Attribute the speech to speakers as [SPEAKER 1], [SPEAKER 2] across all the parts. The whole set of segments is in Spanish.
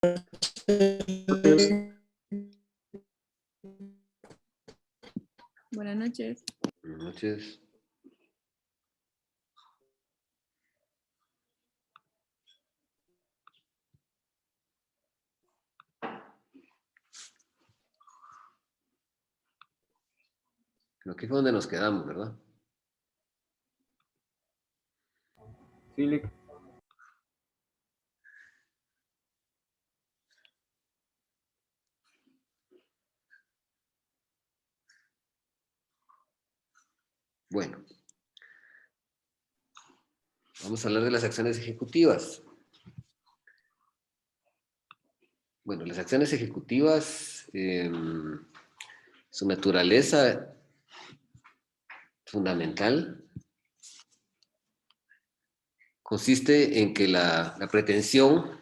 [SPEAKER 1] Buenas noches.
[SPEAKER 2] Buenas noches. Creo que fue donde nos quedamos, ¿verdad?
[SPEAKER 3] Sí, Lick.
[SPEAKER 2] Bueno. Vamos a hablar de las acciones ejecutivas. Bueno, las acciones ejecutivas, su naturaleza fundamental consiste en que la pretensión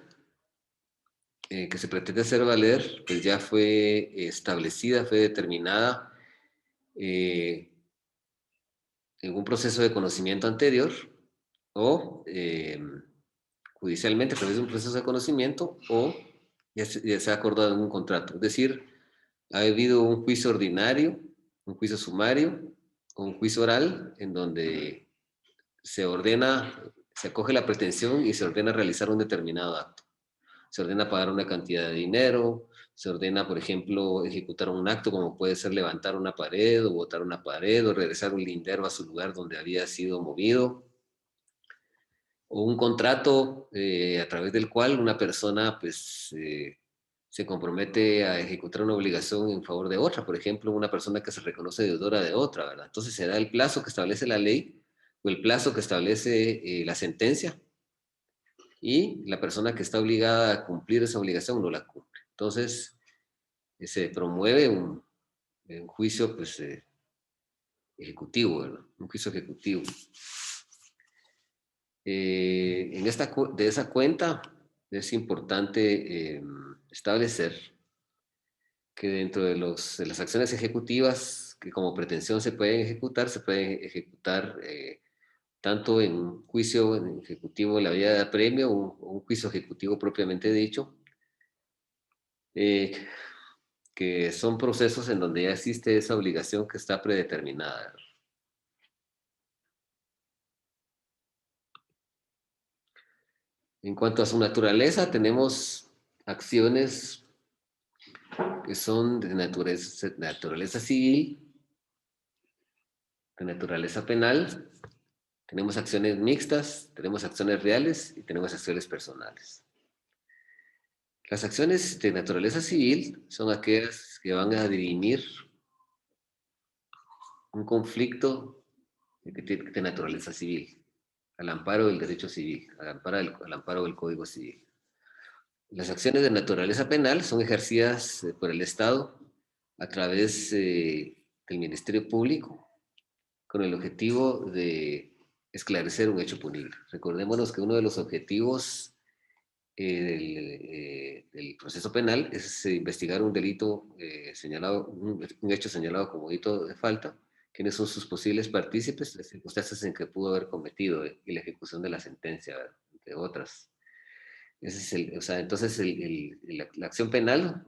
[SPEAKER 2] que se pretende hacer valer, pues ya fue establecida, fue determinada en un proceso de conocimiento anterior o judicialmente a través de un proceso de conocimiento o ya se ha acordado en un contrato. Es decir, ha habido un juicio ordinario, un juicio sumario o un juicio oral en donde se ordena, se acoge la pretensión y se ordena realizar un determinado acto. Se ordena pagar una cantidad de dinero, se ordena, por ejemplo, ejecutar un acto como puede ser levantar una pared o botar una pared o regresar un lindero a su lugar donde había sido movido, o un contrato a través del cual una persona pues se compromete a ejecutar una obligación en favor de otra, por ejemplo, una persona que se reconoce deudora de otra, ¿verdad? Entonces se da el plazo que establece la ley o el plazo que establece la sentencia y la persona que está obligada a cumplir esa obligación no la cumple. Entonces se promueve un juicio pues, ejecutivo, ¿verdad? Un juicio ejecutivo. De esa cuenta es importante establecer que dentro de las acciones ejecutivas que como pretensión se pueden ejecutar tanto en un juicio ejecutivo en la vía de apremio o un juicio ejecutivo propiamente dicho, eh, que son procesos en donde ya existe esa obligación que está predeterminada. En cuanto a su naturaleza, tenemos acciones que son de naturaleza civil, de naturaleza penal, tenemos acciones mixtas, tenemos acciones reales y tenemos acciones personales. Las acciones de naturaleza civil son aquellas que van a dirimir un conflicto de naturaleza civil, al amparo del derecho civil, al amparo del Código Civil. Las acciones de naturaleza penal son ejercidas por el Estado a través del Ministerio Público con el objetivo de esclarecer un hecho punible. Recordémonos que uno de los objetivos del proceso penal es investigar un delito señalado, un hecho señalado como delito de falta, quiénes son sus posibles partícipes, las circunstancias en que pudo haber cometido y la ejecución de la sentencia, ¿verdad? Entre otras. Ese es o sea, entonces la acción penal,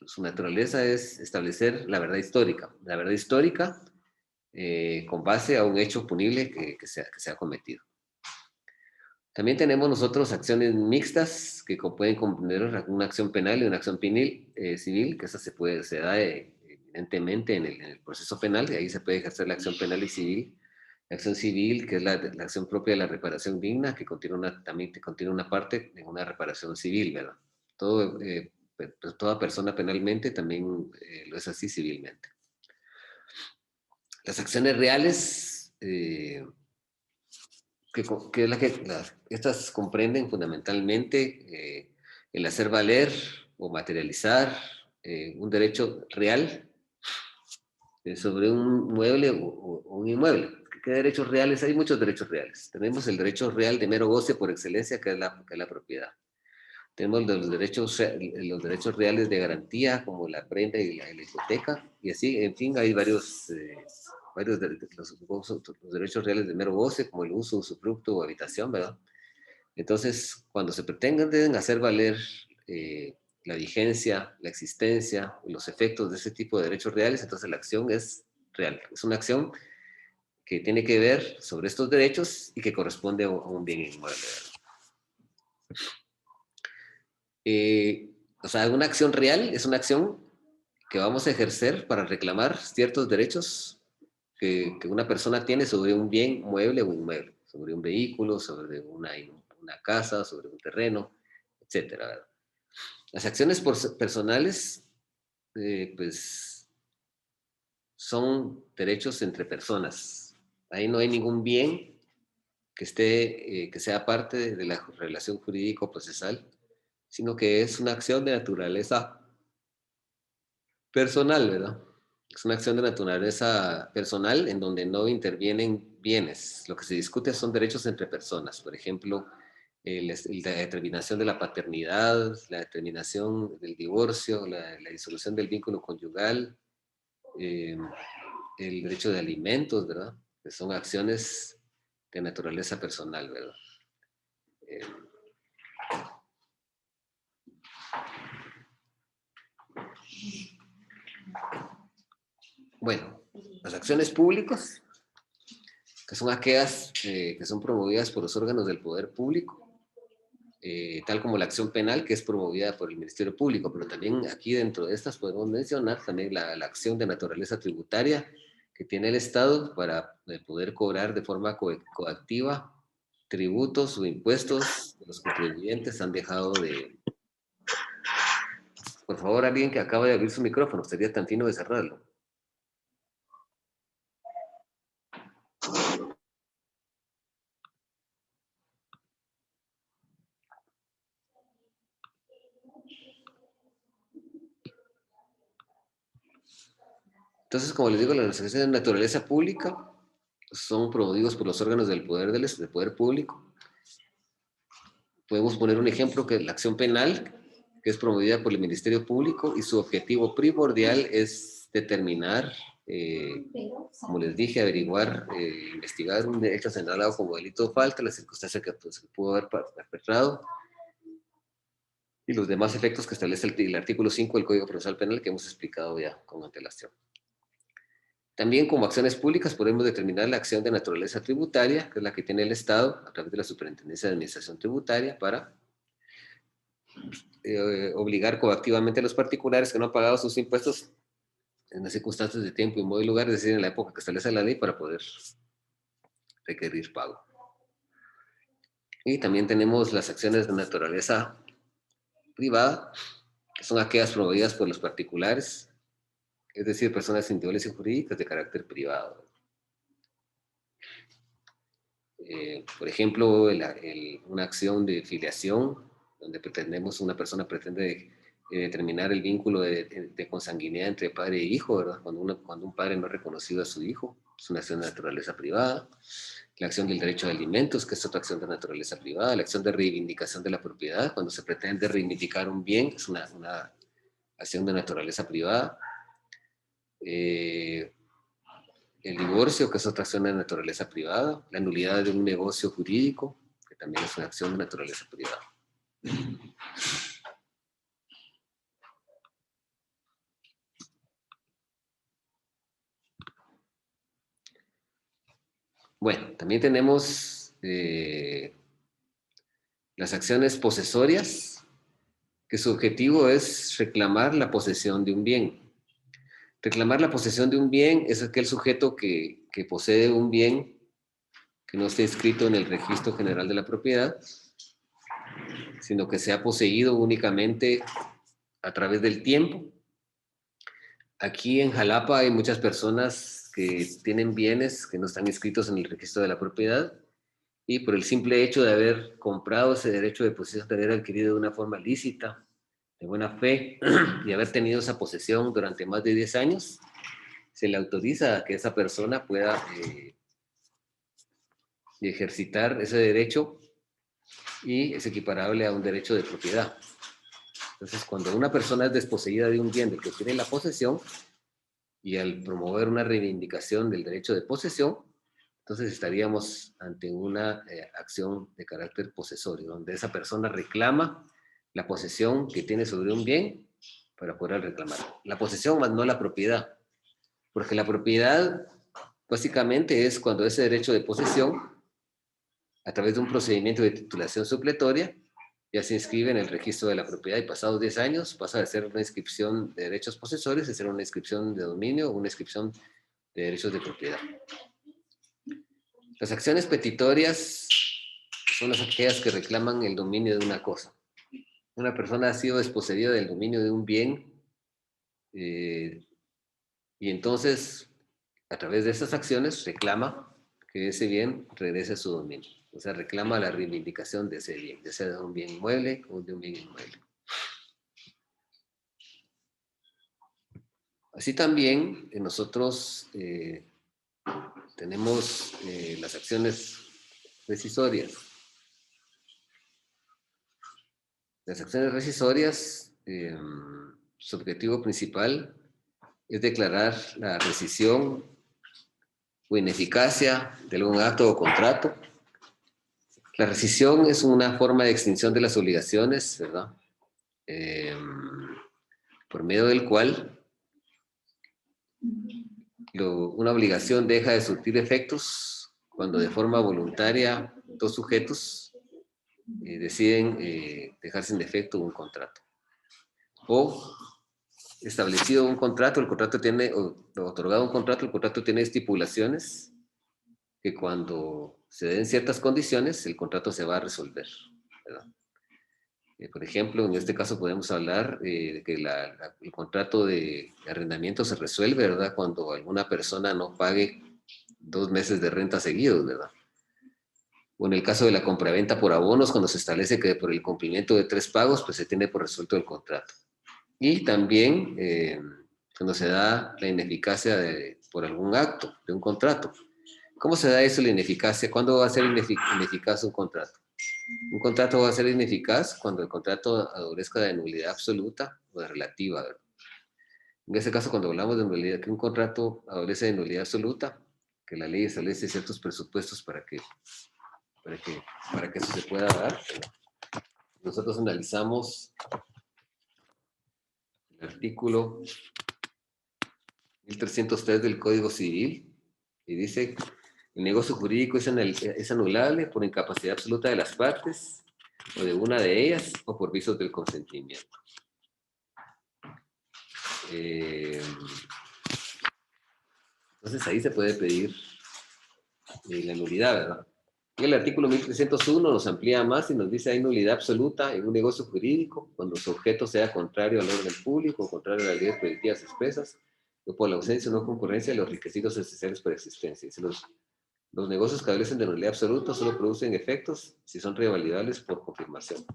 [SPEAKER 2] su naturaleza es establecer la verdad histórica. La verdad histórica con base a un hecho punible que se ha cometido. También tenemos nosotros acciones mixtas que pueden comprender una acción penal y una acción civil, que esa se da evidentemente en el proceso penal, y ahí se puede ejercer la acción penal y civil. La acción civil, que es la acción propia de la reparación digna, que también contiene una parte de una reparación civil, ¿verdad? Toda persona penalmente también lo es así civilmente. Las acciones reales, estas comprenden fundamentalmente el hacer valer o materializar un derecho real sobre un mueble o un inmueble. ¿Qué derechos reales? Hay muchos derechos reales. Tenemos el derecho real de mero goce por excelencia, que es la propiedad. Tenemos los derechos reales de garantía, como la prenda y la hipoteca, y así, en fin, hay varios los derechos reales de mero goce, como el uso, usufructo o habitación, ¿verdad? Entonces, cuando se pretenden hacer valer la vigencia, la existencia, los efectos de ese tipo de derechos reales, entonces la acción es real. Es una acción que tiene que ver sobre estos derechos y que corresponde a un bien inmueble. O sea, una acción real es una acción que vamos a ejercer para reclamar ciertos derechos que una persona tiene sobre un bien mueble o inmueble, sobre un vehículo, sobre una casa, sobre un terreno, etcétera, ¿verdad? Las acciones personales, pues, son derechos entre personas. Ahí no hay ningún bien que que sea parte de la relación jurídico-procesal, sino que es una acción de naturaleza personal, ¿verdad? Es una acción de naturaleza personal en donde no intervienen bienes. Lo que se discute son derechos entre personas. Por ejemplo, la determinación de la paternidad, la determinación del divorcio, la disolución del vínculo conyugal, eh, el derecho de alimentos, ¿verdad? Que son acciones de naturaleza personal, ¿verdad? Eh, bueno, las acciones públicas, que son aquellas que son promovidas por los órganos del poder público, tal como la acción penal, que es promovida por el Ministerio Público, pero también aquí dentro de estas podemos mencionar también la acción de naturaleza tributaria que tiene el Estado para poder cobrar de forma coactiva tributos o impuestos que los contribuyentes han dejado de... Por favor, alguien que acaba de abrir su micrófono, sería tan fino de cerrarlo. Entonces, como les digo, las acciones de naturaleza pública son promovidos por los órganos del poder público. Podemos poner un ejemplo que es la acción penal, que es promovida por el Ministerio Público y su objetivo primordial es determinar, como les dije, averiguar, investigar un hecho señalado como delito o falta, la circunstancia que pues, pudo haber perpetrado y los demás efectos que establece el artículo 5 del Código Procesal Penal que hemos explicado ya con antelación. También como acciones públicas podemos determinar la acción de naturaleza tributaria, que es la que tiene el Estado a través de la Superintendencia de Administración Tributaria para obligar coactivamente a los particulares que no han pagado sus impuestos en las circunstancias de tiempo y modo y lugar, es decir, en la época que establece la ley para poder requerir pago. Y también tenemos las acciones de naturaleza privada, que son aquellas promovidas por los particulares, es decir, personas individuales y jurídicas de carácter privado. Por ejemplo, una acción de filiación, donde una persona pretende determinar el vínculo de consanguinidad entre padre e hijo, ¿verdad? Cuando un padre no ha reconocido a su hijo, es una acción de naturaleza privada. La acción del derecho de alimentos, que es otra acción de naturaleza privada. La acción de reivindicación de la propiedad, cuando se pretende reivindicar un bien, es una acción de naturaleza privada. El divorcio, que es otra acción de naturaleza privada, la nulidad de un negocio jurídico, que también es una acción de naturaleza privada. Bueno, también tenemos las acciones posesorias, que su objetivo es reclamar la posesión de un bien. Reclamar la posesión de un bien es aquel sujeto que posee un bien que no esté inscrito en el Registro General de la Propiedad, sino que sea poseído únicamente a través del tiempo. Aquí en Jalapa hay muchas personas que tienen bienes que no están inscritos en el Registro de la Propiedad y por el simple hecho de haber comprado ese derecho de posesión, de haber adquirido de una forma lícita, de buena fe, y haber tenido esa posesión durante más de 10 años, se le autoriza a que esa persona pueda ejercitar ese derecho y es equiparable a un derecho de propiedad. Entonces, cuando una persona es desposeída de un bien del que tiene la posesión y al promover una reivindicación del derecho de posesión, entonces estaríamos ante una acción de carácter posesorio, donde esa persona reclama la posesión que tiene sobre un bien para poder reclamar. La posesión más no la propiedad, porque la propiedad básicamente es cuando ese derecho de posesión, a través de un procedimiento de titulación supletoria, ya se inscribe en el registro de la propiedad y pasados 10 años pasa de ser una inscripción de derechos posesorios a ser una inscripción de dominio o una inscripción de derechos de propiedad. Las acciones petitorias son aquellas que reclaman el dominio de una cosa. Una persona ha sido desposeída del dominio de un bien y entonces a través de esas acciones reclama que ese bien regrese a su dominio. O sea, reclama la reivindicación de ese bien, ya sea de un bien inmueble o de un bien inmueble. Así también nosotros tenemos las acciones rescisorias. Las acciones rescisorias, su objetivo principal es declarar la rescisión o ineficacia de algún acto o contrato. La rescisión es una forma de extinción de las obligaciones, ¿verdad? Por medio del cual una obligación deja de surtir efectos cuando de forma voluntaria dos sujetos deciden dejar sin efecto un contrato. O establecido un contrato, el contrato tiene, o otorgado un contrato, el contrato tiene estipulaciones que cuando se den ciertas condiciones, el contrato se va a resolver, ¿verdad? Por ejemplo, en este caso podemos hablar de que el contrato de arrendamiento se resuelve, ¿verdad? Cuando alguna persona no pague 2 meses de renta seguidos, ¿verdad? O en el caso de la compraventa por abonos, cuando se establece que por el cumplimiento de 3 pagos, pues se tiene por resuelto el contrato. Y también cuando se da la ineficacia por algún acto de un contrato. ¿Cómo se da eso, la ineficacia? ¿Cuándo va a ser ineficaz un contrato? Un contrato va a ser ineficaz cuando el contrato adolezca de nulidad absoluta o de relativa, ¿verdad? En ese caso, cuando hablamos de nulidad, que un contrato adolece de nulidad absoluta, que la ley establece ciertos presupuestos para que eso se pueda dar. Nosotros analizamos el artículo 1303 del Código Civil y dice: el negocio jurídico es anulable por incapacidad absoluta de las partes o de una de ellas o por vicios del consentimiento. Entonces ahí se puede pedir la nulidad, ¿verdad? Y el artículo 1301 nos amplía más y nos dice: hay nulidad absoluta en un negocio jurídico cuando su objeto sea contrario al orden público o contrario a las leyes prohibitivas expresas o por la ausencia o no concurrencia de los requisitos necesarios para existencia. Dice: los negocios que adolecen de nulidad absoluta solo producen efectos si son revalidables por confirmación.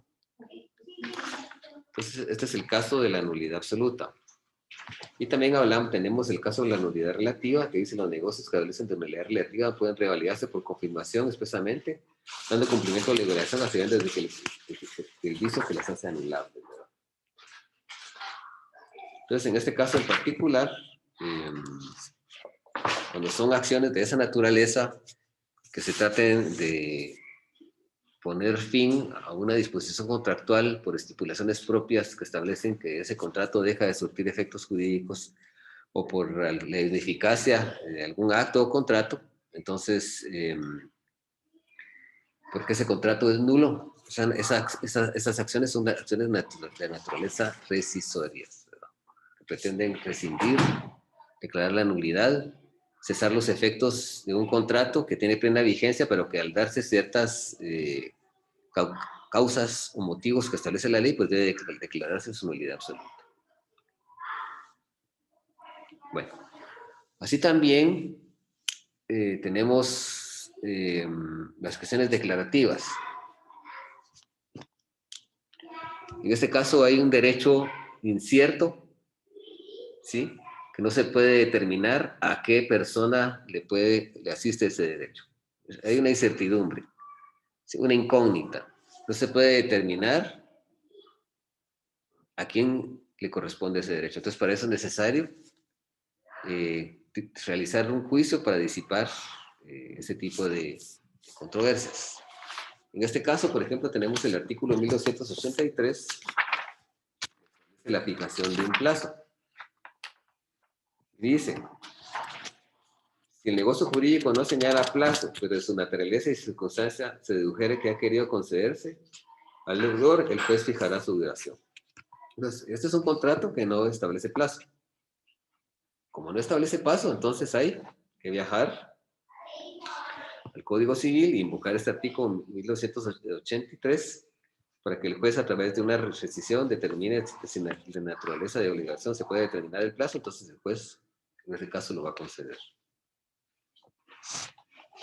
[SPEAKER 2] Entonces, este es el caso de la nulidad absoluta. Y también tenemos el caso de la nulidad relativa, que dice: los negocios que adolecen de nulidad relativa pueden revalidarse por confirmación expresamente, dando cumplimiento a la obligación a desde que el vicio que las hace anulables, ¿verdad? Entonces, en este caso en particular, cuando son acciones de esa naturaleza, que se traten de poner fin a una disposición contractual por estipulaciones propias que establecen que ese contrato deja de surtir efectos jurídicos o por la ineficacia de algún acto o contrato, entonces, porque ese contrato es nulo. O sea, esas acciones son acciones de naturaleza rescisorias, ¿verdad? Que pretenden rescindir, declarar la nulidad, cesar los efectos de un contrato que tiene plena vigencia, pero que al darse ciertas causas o motivos que establece la ley, pues debe declararse su nulidad absoluta. Bueno, así también tenemos las cuestiones declarativas. En este caso hay un derecho incierto, ¿sí?, que no se puede determinar a qué persona le asiste ese derecho. Hay una incertidumbre, ¿sí?, una incógnita. No se puede determinar a quién le corresponde ese derecho. Entonces, para eso es necesario realizar un juicio para disipar ese tipo de controversias. En este caso, por ejemplo, tenemos el artículo 1283, la fijación de un plazo. Dice, si el negocio jurídico no señala plazo, pero de su naturaleza y circunstancia se dedujere que ha querido concederse al deudor, el juez fijará su duración. Entonces, este es un contrato que no establece plazo. Como no establece plazo, entonces hay que viajar al Código Civil e invocar este artículo 1283 para que el juez, a través de una rescisión, determine si de naturaleza de obligación se puede determinar el plazo, entonces el juez en ese caso lo va a conceder.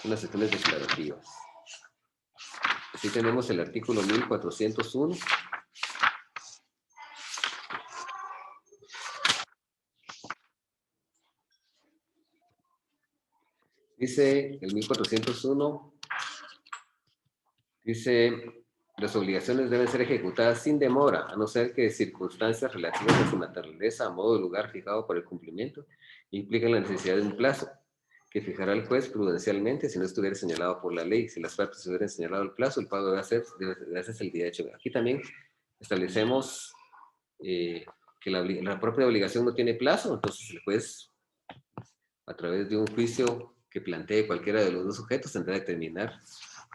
[SPEAKER 2] Son las secciones declarativas. Así tenemos el artículo 1401. Dice el 1401, dice, las obligaciones deben ser ejecutadas sin demora, a no ser que circunstancias relativas a su naturaleza, a modo de lugar fijado para el cumplimiento, impliquen la necesidad de un plazo, que fijará el juez prudencialmente si no estuviera señalado por la ley. Si las partes hubieran señalado el plazo, el pago debe hacerse el día hecho. Aquí también establecemos que la propia obligación no tiene plazo, entonces el juez, a través de un juicio que plantee cualquiera de los dos sujetos, tendrá que determinar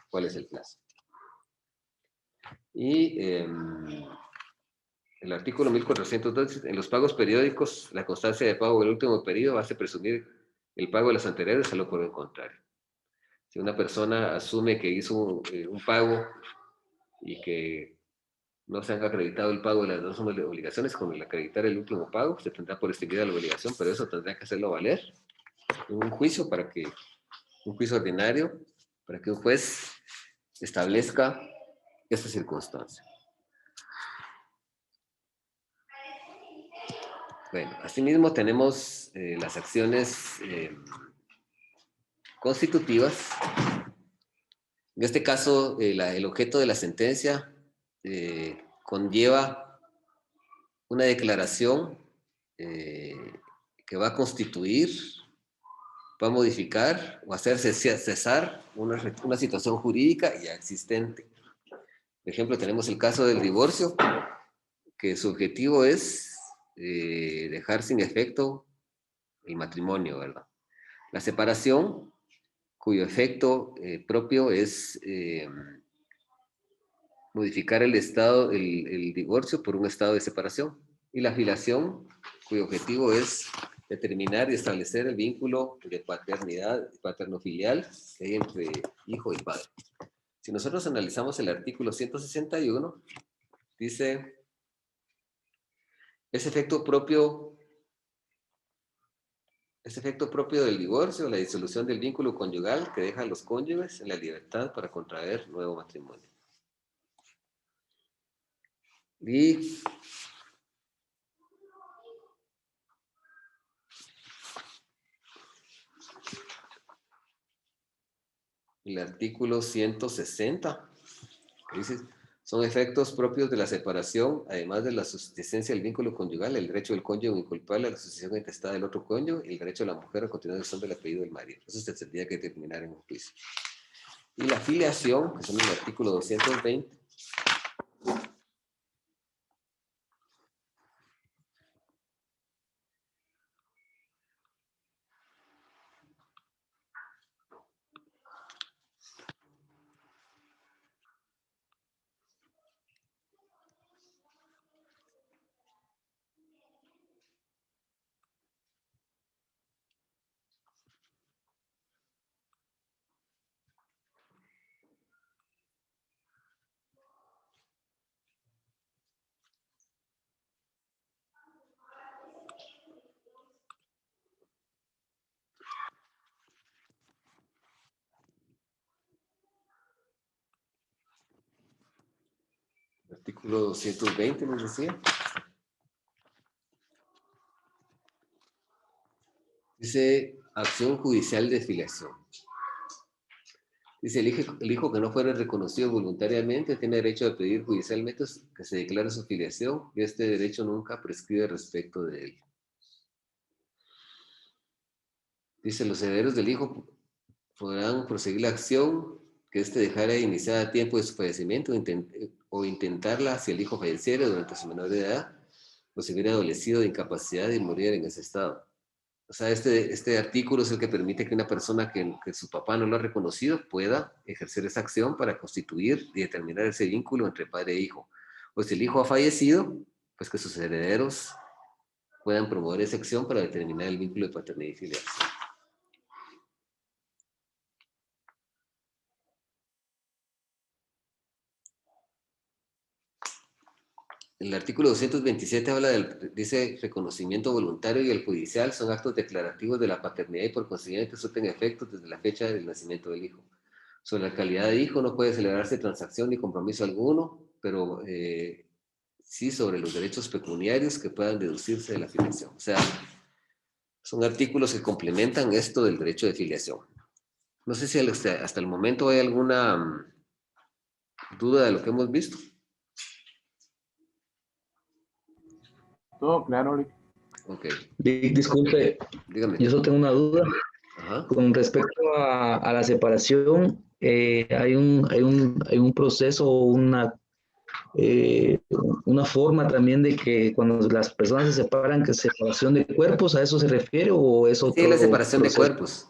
[SPEAKER 2] cuál es el plazo. Y el artículo 1402, en los pagos periódicos, la constancia de pago del último periodo hace presumir el pago de los anteriores, salvo por el contrario. Si una persona asume que hizo un pago y que no se han acreditado el pago de las dos obligaciones, con el acreditar el último pago, se tendrá por extinguida la obligación, pero eso tendrá que hacerlo valer en un juicio un juicio ordinario, para que un juez establezca esta circunstancia. Bueno, asimismo tenemos las acciones constitutivas. En este caso, el objeto de la sentencia conlleva una declaración que va a constituir, va a modificar o hacer cesar una situación jurídica ya existente. Por ejemplo, tenemos el caso del divorcio, que su objetivo es dejar sin efecto el matrimonio, ¿verdad? La separación, cuyo efecto propio es modificar el divorcio por un estado de separación. Y la filiación, cuyo objetivo es determinar y establecer el vínculo de paternidad, paterno-filial que hay entre hijo y padre. Si nosotros analizamos el artículo 161, dice, ese efecto propio del divorcio, la disolución del vínculo conyugal que deja a los cónyuges en la libertad para contraer nuevo matrimonio. Y el artículo 160, que dice, son efectos propios de la separación, además de la subsistencia del vínculo conyugal, el derecho del cónyuge inculpable a la sucesión intestada del otro cónyuge y el derecho de la mujer a continuación del apellido del marido. Eso se tendría que determinar en un juicio. Y la filiación, que son el artículo 220, artículo 220 nos decía. Dice, acción judicial de filiación. Dice, el hijo que no fuera reconocido voluntariamente tiene derecho a pedir judicialmente que se declare su filiación y este derecho nunca prescribe respecto de él. Dice, los herederos del hijo podrán proseguir la acción que éste dejara de iniciar a tiempo de su fallecimiento o intentarla si el hijo falleciera durante su menor edad o si hubiera adolecido de incapacidad y muriera en ese estado. O sea, este artículo es el que permite que una persona que su papá no lo ha reconocido pueda ejercer esa acción para constituir y determinar ese vínculo entre padre e hijo. O si el hijo ha fallecido, pues que sus herederos puedan promover esa acción para determinar el vínculo de paternidad y filiación. El artículo 227 dice reconocimiento voluntario y el judicial son actos declarativos de la paternidad y por consiguiente surten efectos desde la fecha del nacimiento del hijo. Sobre la calidad de hijo no puede celebrarse transacción ni compromiso alguno, pero sí sobre los derechos pecuniarios que puedan deducirse de la filiación. O sea, son artículos que complementan esto del derecho de filiación. No sé si hasta el momento hay alguna duda de lo que hemos visto.
[SPEAKER 3] Todo claro, Lick.
[SPEAKER 2] Ok,
[SPEAKER 4] Disculpe,
[SPEAKER 2] dígame.
[SPEAKER 4] yo solo tengo una duda.
[SPEAKER 2] Ajá.
[SPEAKER 4] Con respecto a la separación, hay un proceso, una forma también de que cuando las personas se separan, que separación de cuerpos, ¿a eso se refiere o es
[SPEAKER 2] Sí, la
[SPEAKER 4] otro
[SPEAKER 2] separación de
[SPEAKER 4] proceso?
[SPEAKER 2] cuerpos.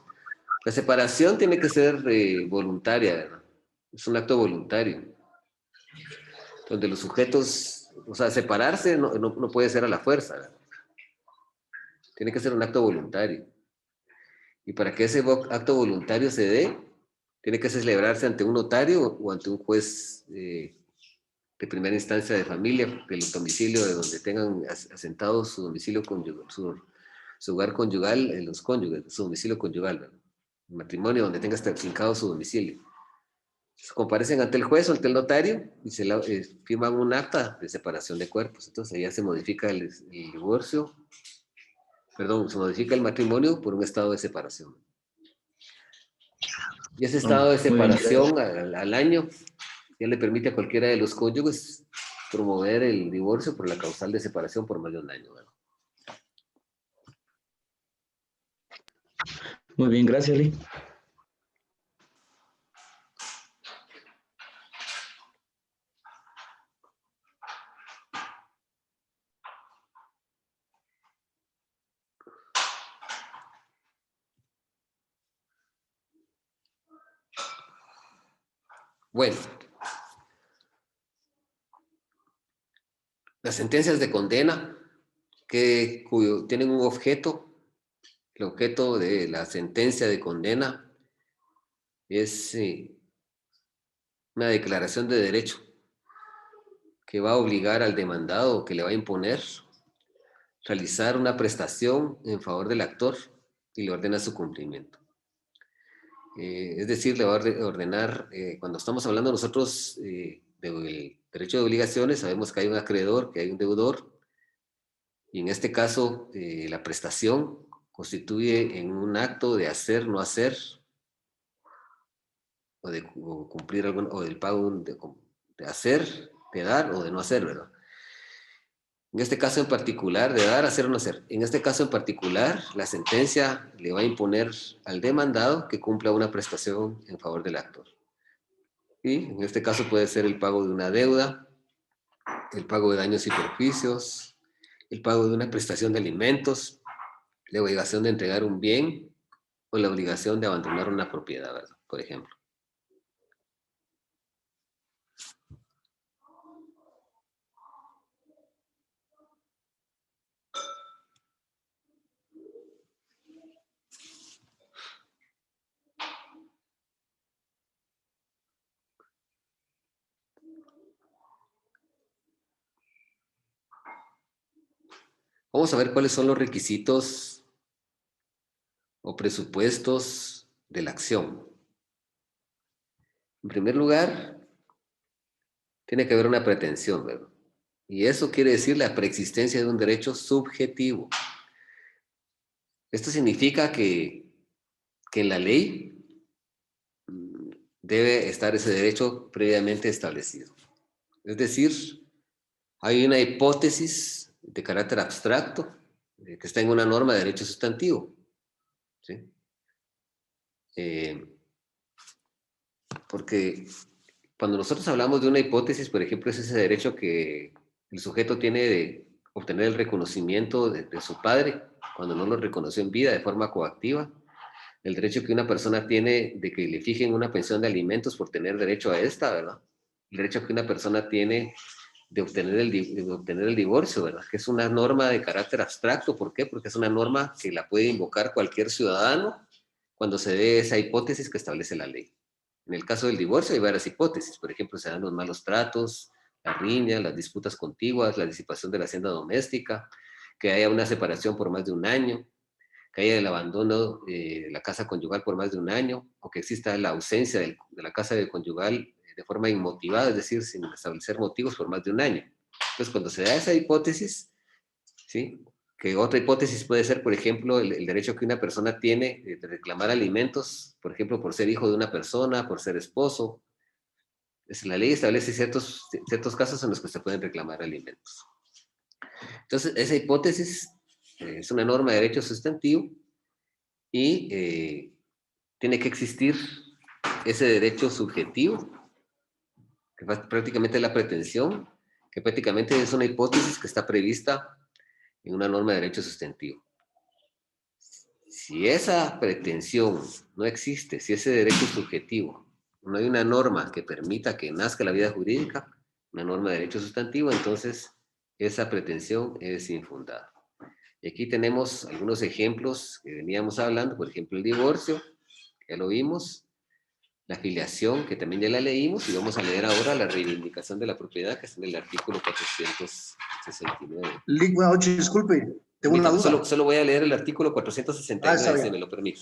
[SPEAKER 2] La separación tiene que ser voluntaria, ¿verdad? Es un acto voluntario, donde los sujetos, o sea, separarse no puede ser a la fuerza, ¿verdad? Tiene que ser un acto voluntario. Y para que ese acto voluntario se dé, tiene que celebrarse ante un notario o ante un juez de primera instancia de familia, del domicilio de donde tengan asentado su domicilio conyugal, su hogar conyugal, los cónyuges, su domicilio conyugal, ¿verdad? El matrimonio donde tenga fincado su domicilio. Comparecen ante el juez o ante el notario y firman un acta de separación de cuerpos. Entonces ya se modifica el divorcio, perdón, se modifica el matrimonio por un estado de separación. Y ese estado de
[SPEAKER 4] Muy bien,
[SPEAKER 2] separación al año ya le permite a cualquiera de los cónyuges promover el divorcio por la causal de separación por más de un año, ¿verdad?
[SPEAKER 4] muy bien, gracias, Lee.
[SPEAKER 2] Bueno, las sentencias de condena tienen un objeto. El objeto de la sentencia de condena es una declaración de derecho que va a obligar al demandado o que le va a imponer realizar una prestación en favor del actor y le ordena su cumplimiento. Es decir, le va a ordenar, cuando estamos hablando nosotros del derecho de obligaciones, sabemos que hay un acreedor, que hay un deudor, y en este caso la prestación constituye en un acto de hacer, no hacer, o cumplir o del pago de hacer, de dar o de no hacer, ¿verdad? En este caso en particular, de dar, hacer o no hacer. En este caso en particular, la sentencia le va a imponer al demandado que cumpla una prestación en favor del actor. Y en este caso puede ser el pago de una deuda, el pago de daños y perjuicios, el pago de una prestación de alimentos, la obligación de entregar un bien o la obligación de abandonar una propiedad, ¿verdad? Por ejemplo. Vamos a ver cuáles son los requisitos o presupuestos de la acción. En primer lugar, tiene que haber una pretensión, ¿verdad? Y eso quiere decir la preexistencia de un derecho subjetivo. Esto significa que en la ley debe estar ese derecho previamente establecido. Es decir, hay una hipótesis de carácter abstracto que está en una norma de derecho sustantivo. ¿Sí? porque cuando nosotros hablamos de una hipótesis, por ejemplo, es ese derecho que el sujeto tiene de obtener el reconocimiento de su padre cuando no lo reconoció en vida de forma coactiva, el derecho que una persona tiene de que le fijen una pensión de alimentos por tener derecho a esta, ¿verdad? El derecho que una persona tiene de obtener el divorcio, ¿verdad? Que es una norma de carácter abstracto. ¿Por qué? Porque es una norma que la puede invocar cualquier ciudadano cuando se dé esa hipótesis que establece la ley. En el caso del divorcio hay varias hipótesis. Por ejemplo, se dan los malos tratos, la riña, las disputas contiguas, la disipación de la hacienda doméstica, que haya una separación por más de un año, que haya el abandono de la casa conyugal por más de un año, o que exista la ausencia de la casa conyugal de forma inmotivada, es decir, sin establecer motivos por más de un año. Entonces, cuando se da esa hipótesis, ¿sí? Que otra hipótesis puede ser, por ejemplo, el derecho que una persona tiene de reclamar alimentos, por ejemplo, por ser hijo de una persona, por ser esposo. La ley establece ciertos casos en los que se pueden reclamar alimentos. Entonces, esa hipótesis es una norma de derecho sustantivo y tiene que existir ese derecho subjetivo, que prácticamente es la pretensión, que prácticamente es una hipótesis que está prevista en una norma de derecho sustantivo. Si esa pretensión no existe, si ese derecho es subjetivo, no hay una norma que permita que nazca la vida jurídica, una norma de derecho sustantivo, entonces esa pretensión es infundada. Y aquí tenemos algunos ejemplos que veníamos hablando, por ejemplo, el divorcio, ya lo vimos, la filiación, que también ya la leímos, y vamos a leer ahora la reivindicación de la propiedad, que está en el artículo 469.
[SPEAKER 5] Lick, buenas noches, disculpe, tengo una duda.
[SPEAKER 2] Solo voy a leer el artículo
[SPEAKER 5] Está
[SPEAKER 2] 469, si
[SPEAKER 5] bien.
[SPEAKER 2] me lo permite.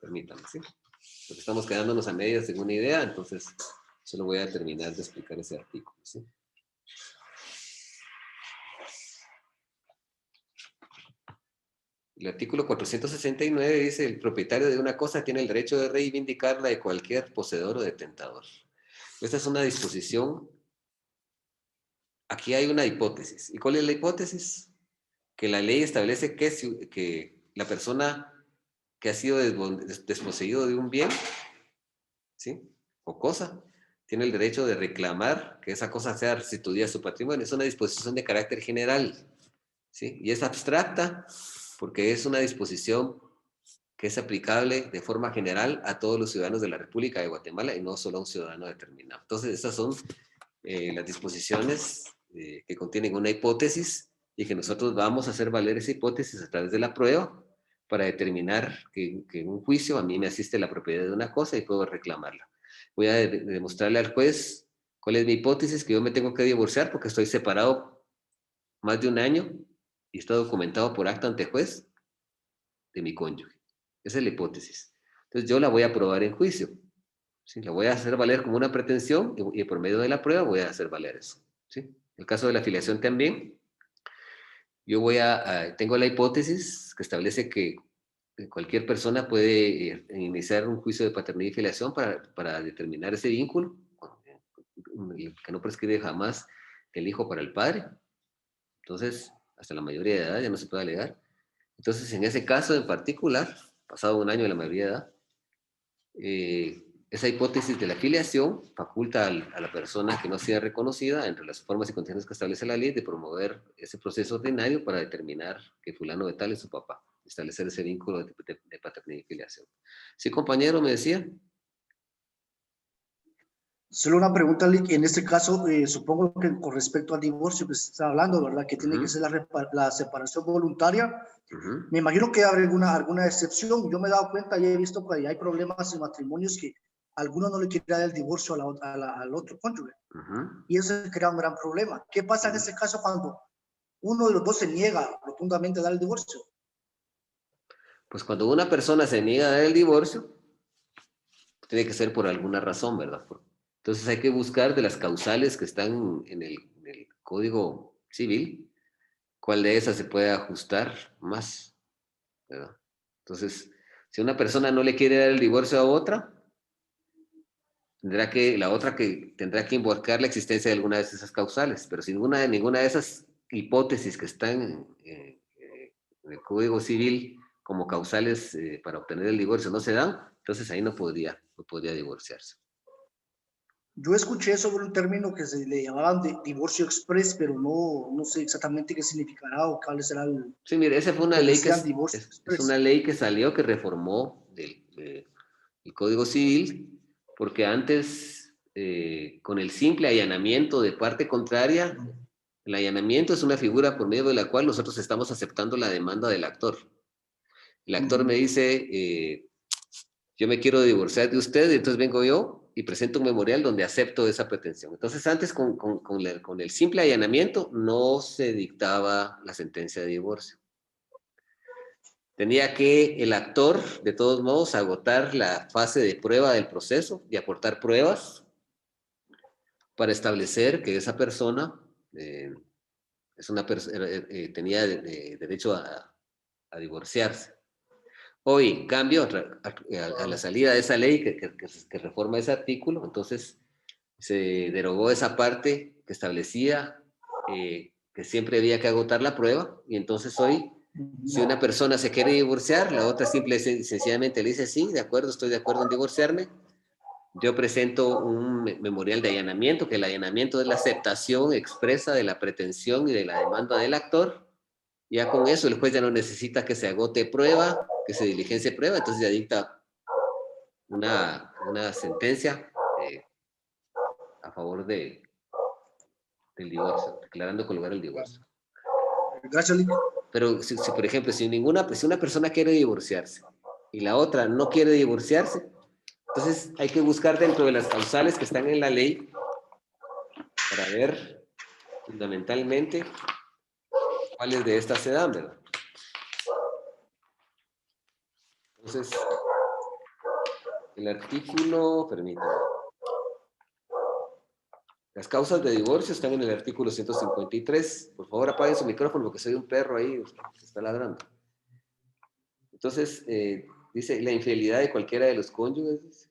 [SPEAKER 2] Permítame, ¿sí? Porque estamos quedándonos a medias en una idea, entonces solo voy a terminar de explicar ese artículo, ¿sí? El artículo 469 dice: el propietario de una cosa tiene el derecho de reivindicarla de cualquier poseedor o detentador. Esta es una disposición. Aquí hay una hipótesis. ¿Y cuál es la hipótesis? Que la ley establece que la persona que ha sido desposeído de un bien, ¿sí? O cosa, tiene el derecho de reclamar que esa cosa sea restituida a su patrimonio. Es una disposición de carácter general, ¿sí? Y es abstracta porque es una disposición que es aplicable de forma general a todos los ciudadanos de la República de Guatemala y no solo a un ciudadano determinado. Entonces, estas son las disposiciones que contienen una hipótesis y que nosotros vamos a hacer valer esa hipótesis a través de la prueba para determinar que en un juicio a mí me asiste la propiedad de una cosa y puedo reclamarla. Voy a demostrarle al juez cuál es mi hipótesis, que yo me tengo que divorciar porque estoy separado más de un año y está documentado por acta ante juez de mi cónyuge. Esa es la hipótesis. Entonces yo la voy a probar en juicio. ¿Sí? La voy a hacer valer como una pretensión y por medio de la prueba voy a hacer valer eso. ¿Sí? En el caso de la filiación también, yo tengo la hipótesis que establece que cualquier persona puede iniciar un juicio de paternidad y filiación para determinar ese vínculo, que no prescribe jamás el hijo para el padre. Entonces, hasta la mayoría de edad ya no se puede alegar. Entonces, en ese caso en particular, pasado un año de la mayoría de edad, esa hipótesis de la filiación faculta a la persona que no sea reconocida, entre las formas y condiciones que establece la ley, de promover ese proceso ordinario para determinar que fulano de tal es su papá, establecer ese vínculo de paternidad y filiación. Sí, compañero, me decía.
[SPEAKER 5] Solo una pregunta, Lick. En este caso, supongo que con respecto al divorcio que se está hablando, ¿verdad? Que tiene que ser la separación voluntaria. Me imagino que habrá alguna excepción. Yo me he dado cuenta y he visto que hay problemas en matrimonios que alguno no le quiere dar el divorcio al otro cónyuge. Y eso crea un gran problema. ¿Qué pasa en ese caso cuando uno de los dos se niega rotundamente a dar el divorcio?
[SPEAKER 2] Pues cuando una persona se niega a dar el divorcio, tiene que ser por alguna razón, ¿verdad? Entonces hay que buscar de las causales que están en el Código Civil, cuál de esas se puede ajustar más, ¿verdad? Entonces, si una persona no le quiere dar el divorcio a otra, la otra tendrá que invocar la existencia de alguna de esas causales, pero si ninguna de esas hipótesis que están en el Código Civil como causales para obtener el divorcio no se dan, entonces ahí no podría divorciarse.
[SPEAKER 5] Yo escuché sobre un término que se le llamaban de divorcio express, pero no sé exactamente qué significará o cuál será el
[SPEAKER 2] Sí, mire, esa fue una
[SPEAKER 5] que
[SPEAKER 2] ley que
[SPEAKER 5] decían divorcio
[SPEAKER 2] es una
[SPEAKER 5] express.
[SPEAKER 2] ley que salió, que reformó el Código Civil, porque antes, con el simple allanamiento de parte contraria, el allanamiento es una figura por medio de la cual nosotros estamos aceptando la demanda del actor. El actor me dice, yo me quiero divorciar de usted, y entonces vengo yo y presento un memorial donde acepto esa pretensión. Entonces antes con el simple allanamiento no se dictaba la sentencia de divorcio. Tenía que el actor, de todos modos, agotar la fase de prueba del proceso y aportar pruebas para establecer que esa persona tenía derecho a divorciarse. Hoy, en cambio, a la salida de esa ley que reforma ese artículo, entonces se derogó esa parte que establecía que siempre había que agotar la prueba, y entonces hoy, si una persona se quiere divorciar, la otra simple y sencillamente le dice, sí, de acuerdo, estoy de acuerdo en divorciarme. Yo presento un memorial de allanamiento, que el allanamiento es la aceptación expresa de la pretensión y de la demanda del actor. Ya con eso el juez ya no necesita que se agote prueba, que se diligencie prueba, entonces ya dicta una sentencia a favor del divorcio, declarando con lugar el divorcio.
[SPEAKER 5] Gracias, Lick.
[SPEAKER 2] Pero por ejemplo, si una persona quiere divorciarse y la otra no quiere divorciarse, entonces hay que buscar dentro de las causales que están en la ley para ver fundamentalmente cuáles de estas se dan, ¿verdad? Entonces, el artículo, permítame. Las causas de divorcio están en el artículo 153. Por favor, apaguen su micrófono porque soy un perro ahí, se está ladrando. Entonces, dice, la infidelidad de cualquiera de los cónyuges,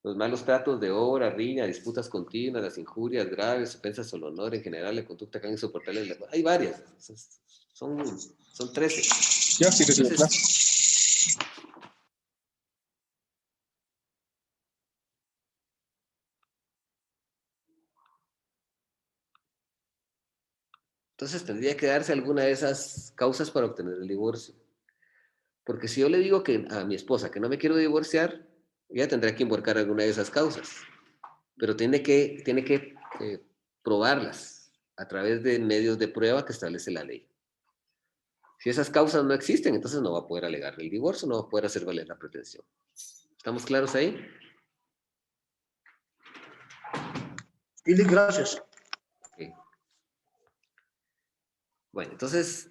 [SPEAKER 2] los malos tratos de obra, riña, disputas continuas, las injurias graves, ofensas al honor en general, la conducta que han insoportable. Hay varias, son 13.
[SPEAKER 6] Ya, sí, que
[SPEAKER 2] Entonces tendría que darse alguna de esas causas para obtener el divorcio. Porque si yo le digo a mi esposa que no me quiero divorciar, ella tendrá que invocar alguna de esas causas. Pero tiene que probarlas a través de medios de prueba que establece la ley. Si esas causas no existen, entonces no va a poder alegar el divorcio, no va a poder hacer valer la pretensión. ¿Estamos claros ahí?
[SPEAKER 5] Y Lick, gracias.
[SPEAKER 2] Okay. Bueno, entonces,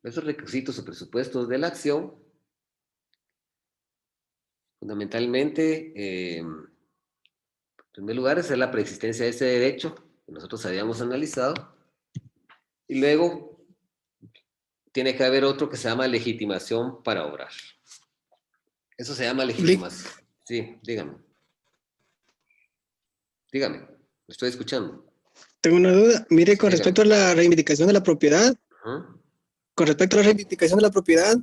[SPEAKER 2] esos requisitos o presupuestos de la acción, fundamentalmente, en primer lugar, es la preexistencia de ese derecho que nosotros habíamos analizado, y luego tiene que haber otro que se llama legitimación para obrar. Eso se llama legitimación. Sí, dígame. Dígame, lo estoy escuchando.
[SPEAKER 6] tengo una duda. Mire, con
[SPEAKER 2] Dígame.
[SPEAKER 6] respecto a la reivindicación de la propiedad, con respecto a la reivindicación de la propiedad,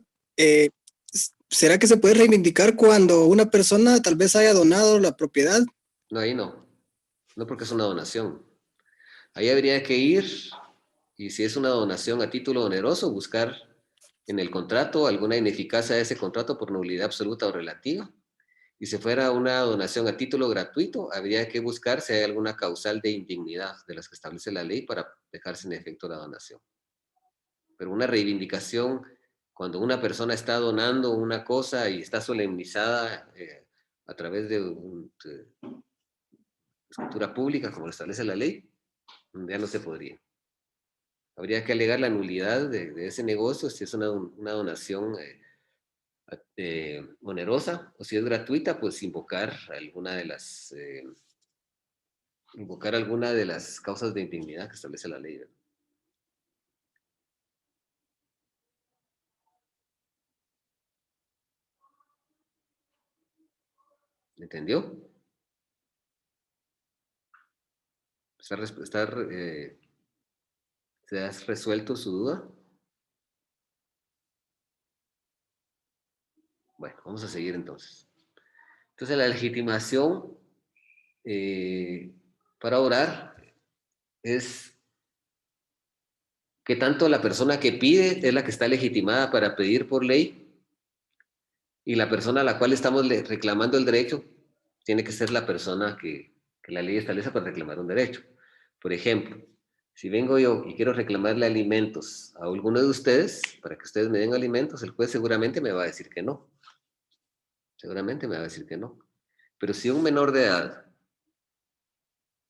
[SPEAKER 6] ¿será que se puede reivindicar cuando una persona tal vez haya donado la propiedad?
[SPEAKER 2] No, ahí no. No, porque es una donación. Ahí habría que ir, y si es una donación a título oneroso, buscar en el contrato alguna ineficacia de ese contrato por nulidad absoluta o relativa. Y si fuera una donación a título gratuito, habría que buscar si hay alguna causal de indignidad de las que establece la ley para dejar sin efecto la donación. Pero una reivindicación, cuando una persona está donando una cosa y está solemnizada a través de escritura pública, como lo establece la ley, ya no se podría. Habría que alegar la nulidad de ese negocio si es una donación onerosa, o si es gratuita, pues invocar alguna de las invocar alguna de las causas de indignidad que establece la ley, ¿verdad? ¿Entendió? ¿Se ha resuelto su duda? Bueno, vamos a seguir entonces. Entonces, la legitimación para orar es que tanto la persona que pide es la que está legitimada para pedir por ley, y la persona a la cual estamos reclamando el derecho tiene que ser la persona que la ley establece para reclamar un derecho. Por ejemplo, si vengo yo y quiero reclamarle alimentos a alguno de ustedes, para que ustedes me den alimentos, el juez seguramente me va a decir que no. Seguramente me va a decir que no. Pero si un menor de edad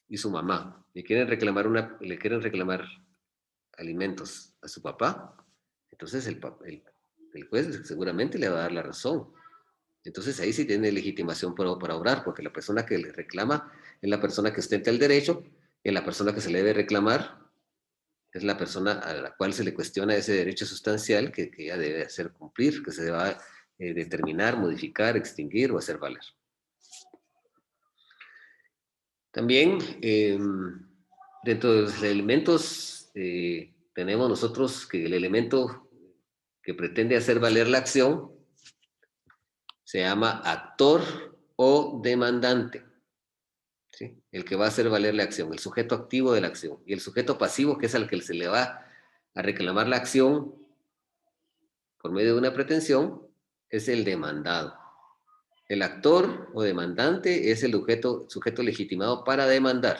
[SPEAKER 2] y su mamá le quieren reclamar alimentos a su papá, entonces el juez seguramente le va a dar la razón. Entonces ahí sí tiene legitimación para obrar, porque la persona que le reclama es la persona que ostenta el derecho, y la persona que se le debe reclamar es la persona a la cual se le cuestiona ese derecho sustancial que ella debe hacer cumplir, que se va determinar, modificar, extinguir o hacer valer. También, dentro de los elementos, tenemos nosotros que el elemento que pretende hacer valer la acción se llama actor o demandante, ¿sí? El que va a hacer valer la acción, el sujeto activo de la acción. Y el sujeto pasivo, que es al que se le va a reclamar la acción por medio de una pretensión, es el demandado. El actor o demandante es el sujeto legitimado para demandar.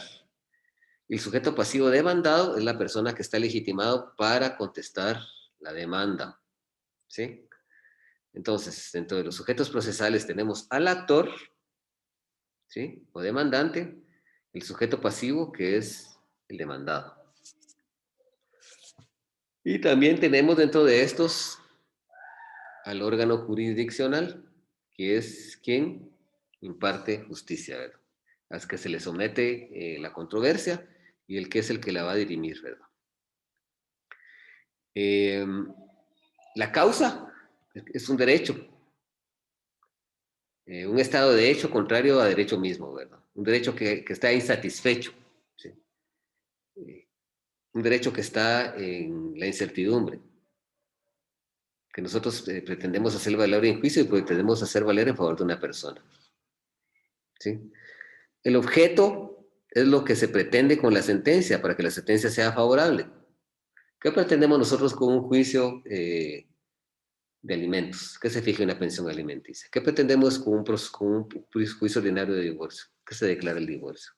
[SPEAKER 2] El sujeto pasivo demandado es la persona que está legitimado para contestar la demanda, ¿sí? Entonces, dentro de los sujetos procesales tenemos al actor, ¿sí? O demandante, el sujeto pasivo, que es el demandado. Y también tenemos dentro de estos al órgano jurisdiccional, que es quien imparte justicia, ¿verdad? Al que se le somete la controversia y el que es el que la va a dirimir, ¿verdad? La causa es un derecho, un estado de hecho contrario a derecho mismo, ¿verdad? Un derecho que está insatisfecho, ¿sí? Un derecho que está en la incertidumbre, que nosotros pretendemos hacer valer en juicio y pretendemos hacer valer en favor de una persona, ¿sí? El objeto es lo que se pretende con la sentencia para que la sentencia sea favorable. ¿Qué pretendemos nosotros con un juicio de alimentos? Que se fije una pensión alimenticia. ¿Qué pretendemos con un juicio ordinario de divorcio? Que se declare el divorcio.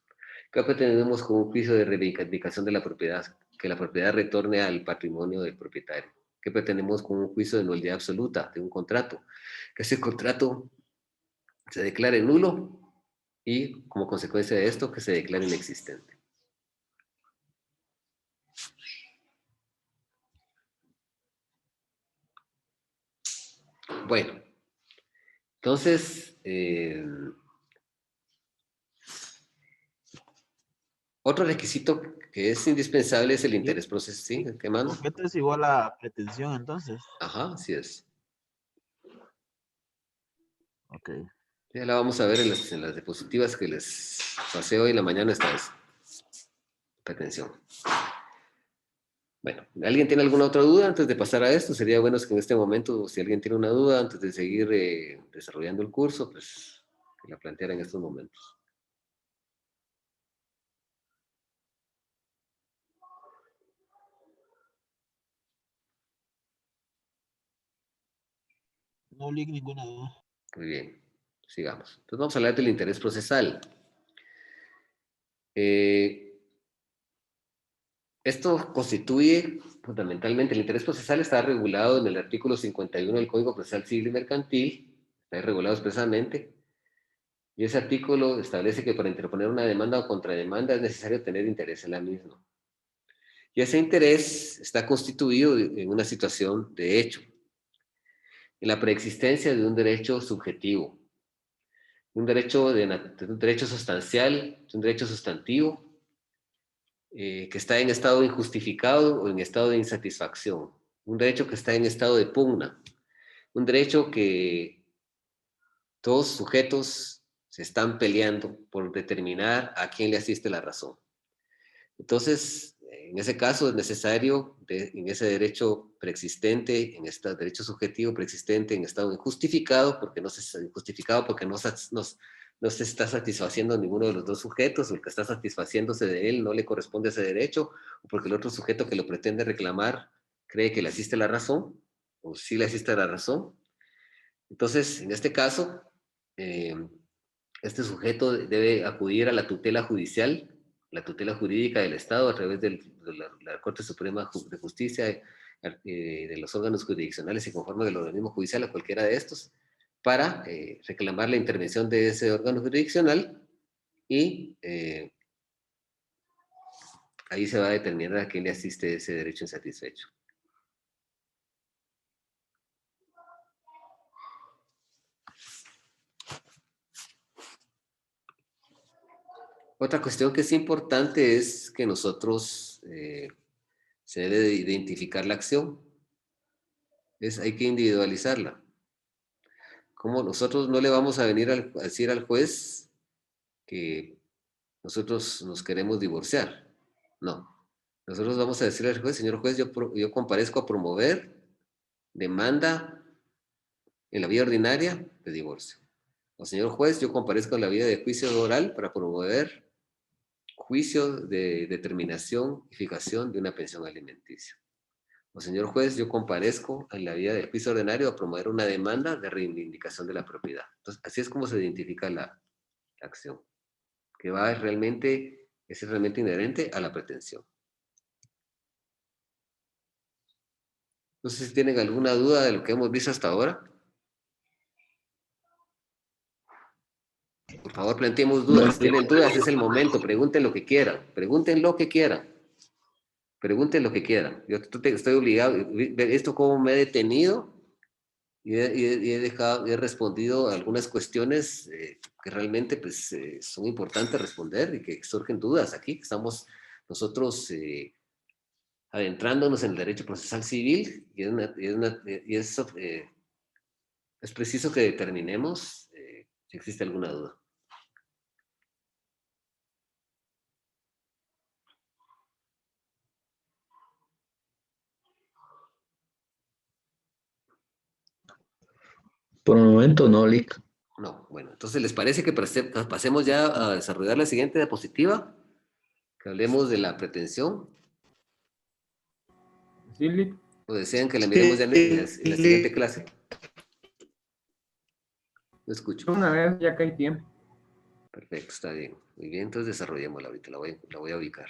[SPEAKER 2] ¿Qué pretendemos con un juicio de reivindicación de la propiedad? Que la propiedad retorne al patrimonio del propietario. ¿Qué pretendemos con un juicio de nulidad absoluta de un contrato? Que ese contrato se declare nulo y, como consecuencia de esto, que se declare inexistente. Bueno, entonces, otro requisito que es indispensable es el interés procesal. ¿Sí? ¿Qué mando?
[SPEAKER 7] El objeto es igual a pretensión, entonces.
[SPEAKER 2] Ajá, así es.
[SPEAKER 7] Ok.
[SPEAKER 2] Ya la vamos a ver en las diapositivas que les pasé hoy en la mañana. Esta vez. Pretensión. Bueno, ¿alguien tiene alguna otra duda antes de pasar a esto? Sería bueno que en este momento, si alguien tiene una duda antes de seguir desarrollando el curso, pues que la planteara en estos momentos.
[SPEAKER 7] No leí ninguna duda.
[SPEAKER 2] Muy bien, sigamos. Entonces vamos a hablar del interés procesal. Esto constituye fundamentalmente, el interés procesal está regulado en el artículo 51 del Código Procesal Civil y Mercantil, está regulado expresamente, y ese artículo establece que para interponer una demanda o contrademanda es necesario tener interés en la misma. Y ese interés está constituido en una situación de hecho, en la preexistencia de un derecho subjetivo. un derecho, un derecho sustancial, un derecho sustantivo, que está en estado injustificado o en estado de insatisfacción, un derecho que está en estado de pugna, un derecho que todos sujetos se están peleando por determinar a quién le asiste la razón. Entonces, en ese caso es necesario, en ese derecho preexistente, en este derecho subjetivo preexistente, en estado injustificado, porque no se está satisfaciendo ninguno de los dos sujetos, o el que está satisfaciéndose de él no le corresponde ese derecho, o porque el otro sujeto que lo pretende reclamar cree que le asiste la razón, o sí le asiste la razón. Entonces, en este caso, este sujeto debe acudir a la tutela judicial, la tutela jurídica del Estado a través de la Corte Suprema de Justicia, de los órganos jurisdiccionales y conforme del organismo judicial a cualquiera de estos, para reclamar la intervención de ese órgano jurisdiccional y ahí se va a determinar a quién le asiste ese derecho insatisfecho. Otra cuestión que es importante es que nosotros se debe de identificar la acción. Hay que individualizarla. Como nosotros no le vamos a venir a decir al juez que nosotros nos queremos divorciar. No. Nosotros vamos a decirle al juez, señor juez, yo comparezco a promover demanda en la vía ordinaria de divorcio. O señor juez, yo comparezco en la vía de juicio oral para promover juicio de determinación y fijación de una pensión alimenticia. O señor juez, yo comparezco en la vía del juicio ordinario a promover una demanda de reivindicación de la propiedad. Entonces, así es como se identifica la acción, que es realmente inherente a la pretensión. No sé si tienen alguna duda de lo que hemos visto hasta ahora. Por favor, planteemos dudas. Si tienen dudas, es el momento. Pregunten lo que quieran. Pregunten lo que quieran. Pregunten lo que quieran. Yo estoy obligado. Esto como me he detenido y he respondido a algunas cuestiones que realmente pues, son importantes responder y que surgen dudas aquí. Estamos nosotros adentrándonos en el derecho procesal civil y es preciso que determinemos si existe alguna duda.
[SPEAKER 4] Por el momento no, Lick.
[SPEAKER 2] No, bueno, entonces ¿les parece que pasemos ya a desarrollar la siguiente diapositiva? Que hablemos de la pretensión.
[SPEAKER 3] Sí, Lick.
[SPEAKER 2] ¿O desean que la miremos ya en la siguiente clase? No escucho.
[SPEAKER 3] Una vez ya que hay tiempo.
[SPEAKER 2] Perfecto, está bien. Muy bien, entonces desarrollémosla ahorita, la voy a ubicar.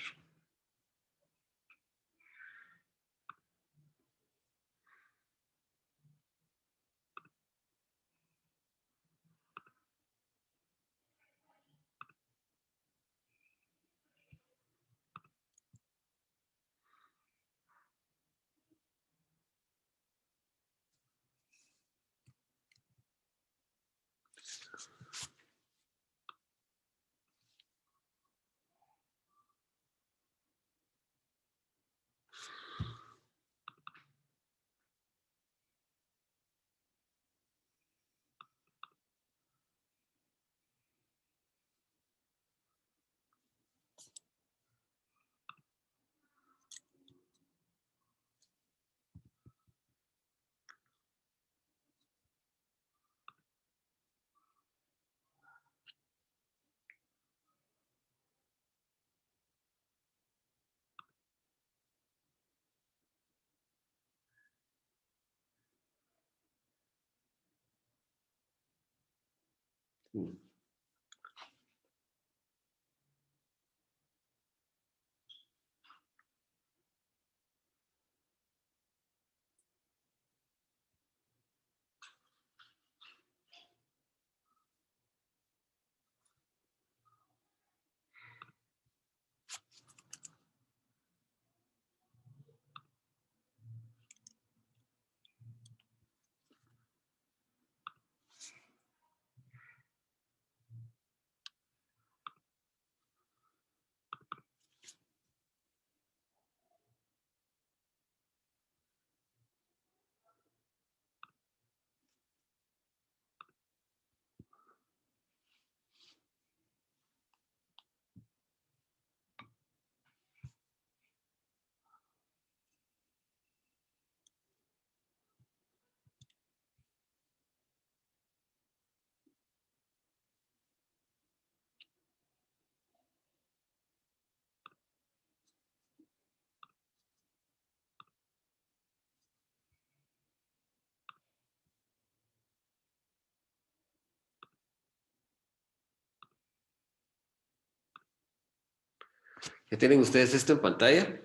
[SPEAKER 2] ¿Qué tienen ustedes esto en pantalla?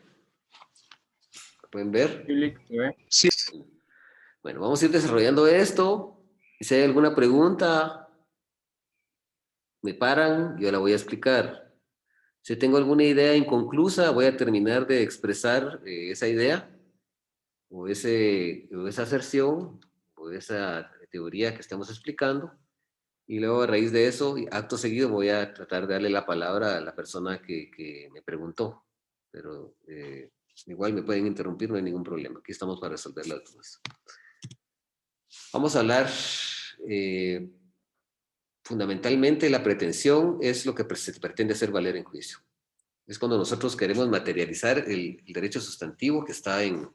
[SPEAKER 2] ¿Pueden ver?
[SPEAKER 3] Sí, Lick, se ve.
[SPEAKER 6] Sí.
[SPEAKER 2] Bueno, vamos a ir desarrollando esto. Y si hay alguna pregunta, me paran, yo la voy a explicar. Si tengo alguna idea inconclusa, voy a terminar de expresar esa idea o esa aserción o esa teoría que estamos explicando. Y luego a raíz de eso, acto seguido, voy a tratar de darle la palabra a la persona que me preguntó. Pero igual me pueden interrumpir, no hay ningún problema. Aquí estamos para resolver las dudas. Vamos a hablar, fundamentalmente, la pretensión es lo que se pretende hacer valer en juicio. Es cuando nosotros queremos materializar el derecho sustantivo que está en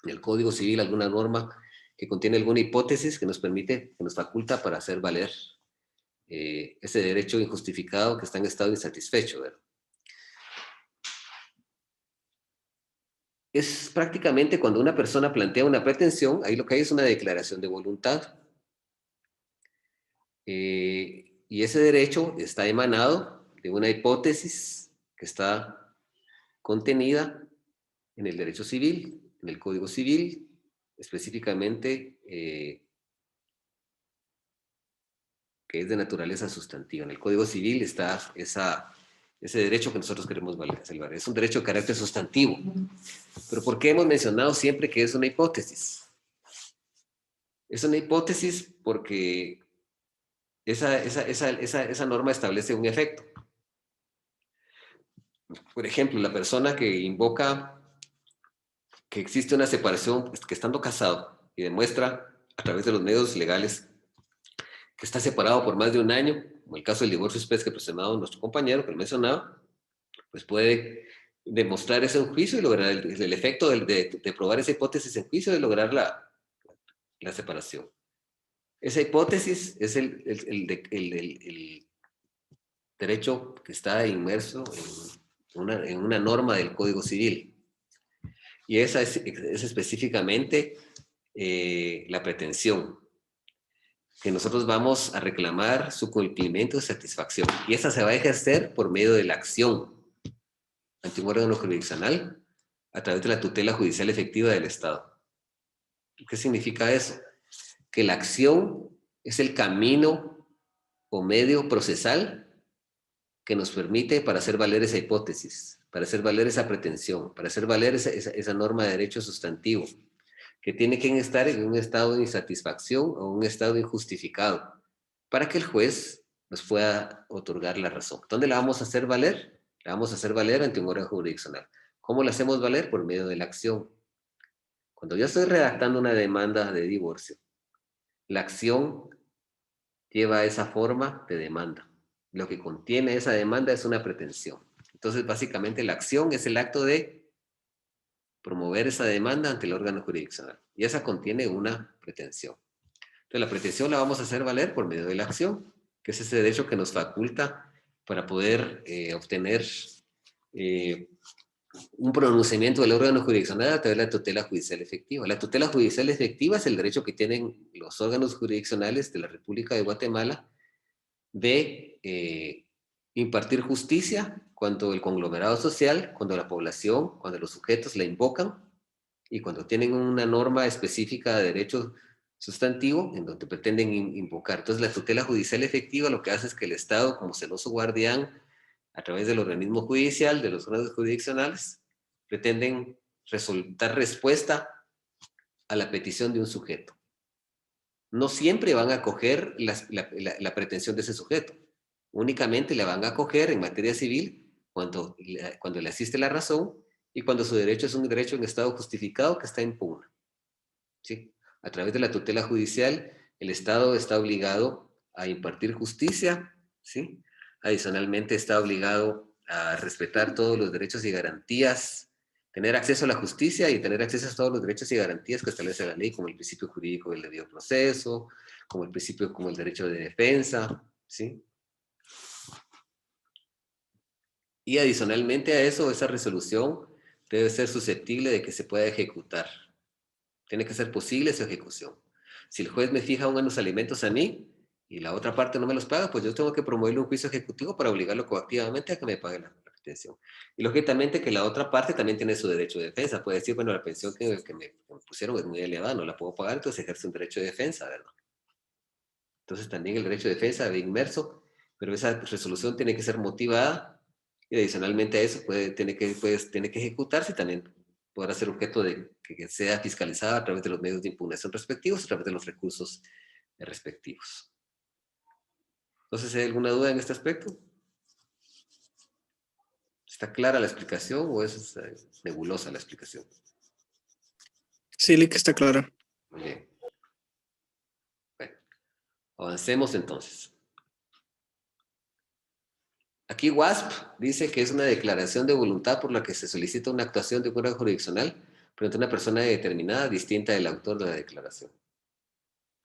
[SPEAKER 2] el Código Civil, alguna norma que contiene alguna hipótesis que nos permite, que nos faculta para hacer valer ese derecho injustificado que está en estado insatisfecho, ¿verdad? Es prácticamente cuando una persona plantea una pretensión, ahí lo que hay es una declaración de voluntad. Y ese derecho está emanado de una hipótesis que está contenida en el derecho civil, en el Código Civil, específicamente que es de naturaleza sustantiva. En el Código Civil está ese derecho que nosotros queremos salvar. Es un derecho de carácter sustantivo. Pero ¿por qué hemos mencionado siempre que es una hipótesis? Es una hipótesis porque esa norma establece un efecto. Por ejemplo, la persona que invoca que existe una separación, que estando casado y demuestra a través de los medios legales que está separado por más de un año, como el caso del divorcio exprés que presentaba nuestro compañero que lo mencionaba, pues puede demostrar eso en juicio y lograr el efecto de probar esa hipótesis en juicio, de lograr la separación. Esa hipótesis es el derecho que está inmerso en una norma del Código Civil. Y esa es específicamente la pretensión, que nosotros vamos a reclamar su cumplimiento de satisfacción. Y esa se va a ejercer por medio de la acción ante un órgano jurisdiccional a través de la tutela judicial efectiva del Estado. ¿Qué significa eso? Que la acción es el camino o medio procesal que nos permite para hacer valer esa hipótesis, para hacer valer esa pretensión, para hacer valer esa norma de derecho sustantivo, que tiene que estar en un estado de insatisfacción o un estado injustificado, para que el juez nos pueda otorgar la razón. ¿Dónde la vamos a hacer valer? La vamos a hacer valer ante un órgano jurisdiccional. ¿Cómo la hacemos valer? Por medio de la acción. Cuando yo estoy redactando una demanda de divorcio, la acción lleva esa forma de demanda. Lo que contiene esa demanda es una pretensión. Entonces, básicamente, la acción es el acto de promover esa demanda ante el órgano jurisdiccional. Y esa contiene una pretensión. Entonces, la pretensión la vamos a hacer valer por medio de la acción, que es ese derecho que nos faculta para poder obtener un pronunciamiento del órgano jurisdiccional a través de la tutela judicial efectiva. La tutela judicial efectiva es el derecho que tienen los órganos jurisdiccionales de la República de Guatemala de impartir justicia cuando el conglomerado social, cuando la población, cuando los sujetos la invocan y cuando tienen una norma específica de derecho sustantivo en donde pretenden invocar. Entonces, la tutela judicial efectiva lo que hace es que el Estado, como celoso guardián, a través del organismo judicial, de los órganos jurisdiccionales, pretenden dar respuesta a la petición de un sujeto. No siempre van a acoger la pretensión de ese sujeto. Únicamente la van a acoger en materia civil cuando le asiste la razón y cuando su derecho es un derecho en estado justificado que está impugna. ¿Sí? A través de la tutela judicial, el Estado está obligado a impartir justicia, ¿sí? Adicionalmente está obligado a respetar todos los derechos y garantías, tener acceso a la justicia y tener acceso a todos los derechos y garantías que establece la ley, como el principio jurídico del debido proceso, como el derecho de defensa, ¿sí? Y adicionalmente a eso, esa resolución debe ser susceptible de que se pueda ejecutar. Tiene que ser posible su ejecución. Si el juez me fija unos alimentos a mí y la otra parte no me los paga, pues yo tengo que promoverle un juicio ejecutivo para obligarlo coactivamente a que me pague pretensión. Y lógicamente que la otra parte también tiene su derecho de defensa. Puede decir, bueno, la pensión que me pusieron es muy elevada, no la puedo pagar, entonces ejerce un derecho de defensa, ¿verdad? Entonces también el derecho de defensa de inmerso, pero esa resolución tiene que ser motivada y adicionalmente a eso tiene que ejecutarse y también podrá ser objeto de que sea fiscalizada a través de los medios de impugnación respectivos, a través de los recursos respectivos. Entonces, ¿hay alguna duda en este aspecto? ¿Está clara la explicación o es nebulosa la explicación?
[SPEAKER 6] Sí, Lick, está claro.
[SPEAKER 2] Muy bien. Bueno, avancemos entonces. Aquí WASP dice que es una declaración de voluntad por la que se solicita una actuación de un órgano jurisdiccional frente a una persona determinada distinta del autor de la declaración.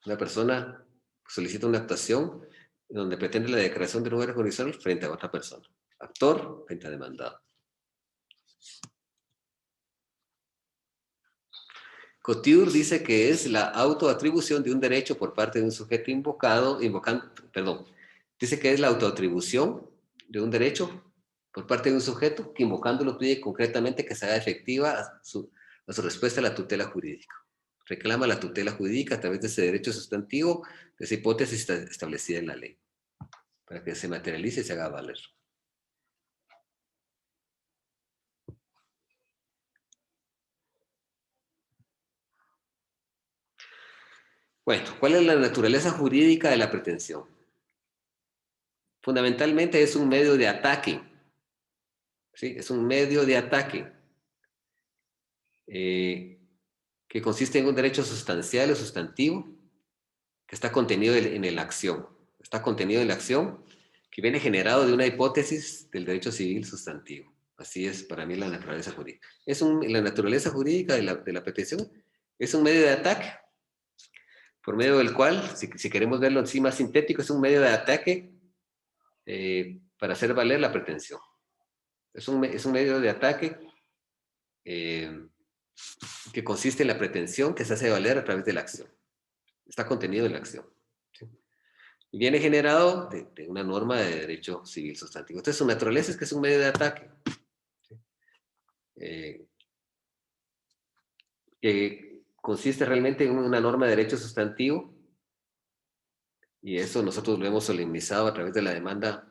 [SPEAKER 2] Una persona solicita una actuación donde pretende la declaración de un órgano jurisdiccional frente a otra persona. Actor frente a demandado. Couture dice que es la autoatribución de un derecho por parte de un sujeto dice que es la autoatribución de un derecho por parte de un sujeto que invocándolo pide concretamente que se haga efectiva a su respuesta a la tutela jurídica. Reclama la tutela jurídica a través de ese derecho sustantivo, de esa hipótesis establecida en la ley, para que se materialice y se haga valer. Bueno, ¿cuál es la naturaleza jurídica de la pretensión? Fundamentalmente es un medio de ataque. ¿Sí? Es un medio de ataque que consiste en un derecho sustancial o sustantivo que está contenido en la acción. Está contenido en la acción que viene generado de una hipótesis del derecho civil sustantivo. Así es para mí la naturaleza jurídica. La naturaleza jurídica de la pretensión es un medio de ataque por medio del cual, si queremos verlo así más sintético, es un medio de ataque para hacer valer la pretensión. Es un medio de ataque que consiste en la pretensión que se hace valer a través de la acción. Está contenido en la acción. ¿Sí? Y viene generado de una norma de derecho civil sustantivo. Entonces, su naturaleza es que es un medio de ataque. ¿Sí? Que consiste realmente en una norma de derecho sustantivo, y eso nosotros lo hemos solemnizado a través de la demanda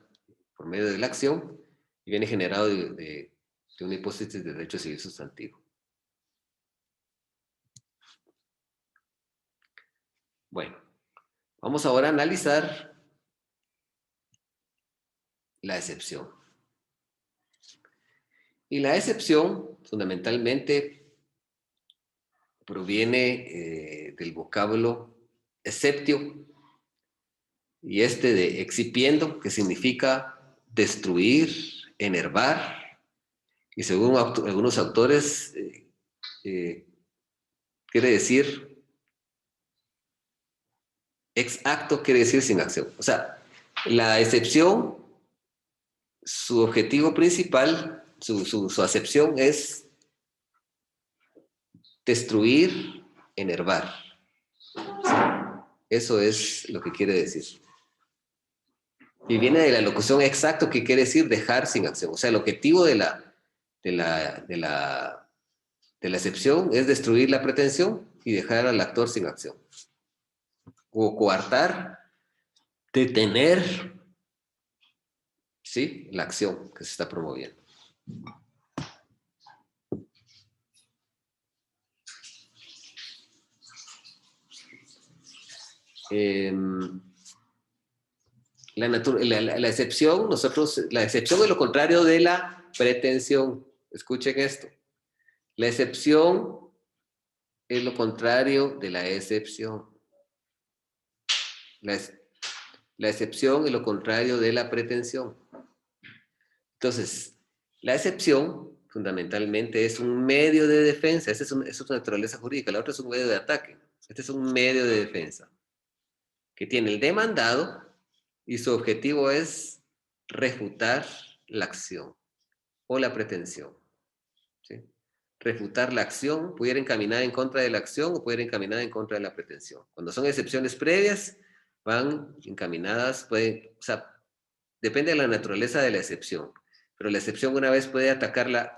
[SPEAKER 2] por medio de la acción, y viene generado de una hipótesis de derecho civil sustantivo. Bueno, vamos ahora a analizar la excepción. Y la excepción, fundamentalmente, proviene del vocablo exceptio, y de excipiendo, que significa destruir, enervar, y según algunos autores, quiere decir, ex acto quiere decir sin acción. O sea, la excepción, su objetivo principal, su acepción es destruir, enervar. Eso es lo que quiere decir. Y viene de la locución exacto, que quiere decir dejar sin acción. O sea, el objetivo de la excepción es destruir la pretensión y dejar al actor sin acción. O coartar, detener, ¿sí?, la acción que se está promoviendo. La excepción, la excepción es lo contrario de la pretensión. Escuchen esto. La excepción es lo contrario de la excepción. La excepción es lo contrario de la pretensión. Entonces, la excepción fundamentalmente es un medio de defensa. Esa es su naturaleza jurídica. La otra es un medio de ataque. Este es un medio de defensa que tiene el demandado y su objetivo es refutar la acción o la pretensión. ¿Sí? Refutar la acción, pudiera encaminar en contra de la acción o pudiera encaminar en contra de la pretensión. Cuando son excepciones previas, van encaminadas, o sea, depende de la naturaleza de la excepción. Pero la excepción una vez puede atacar la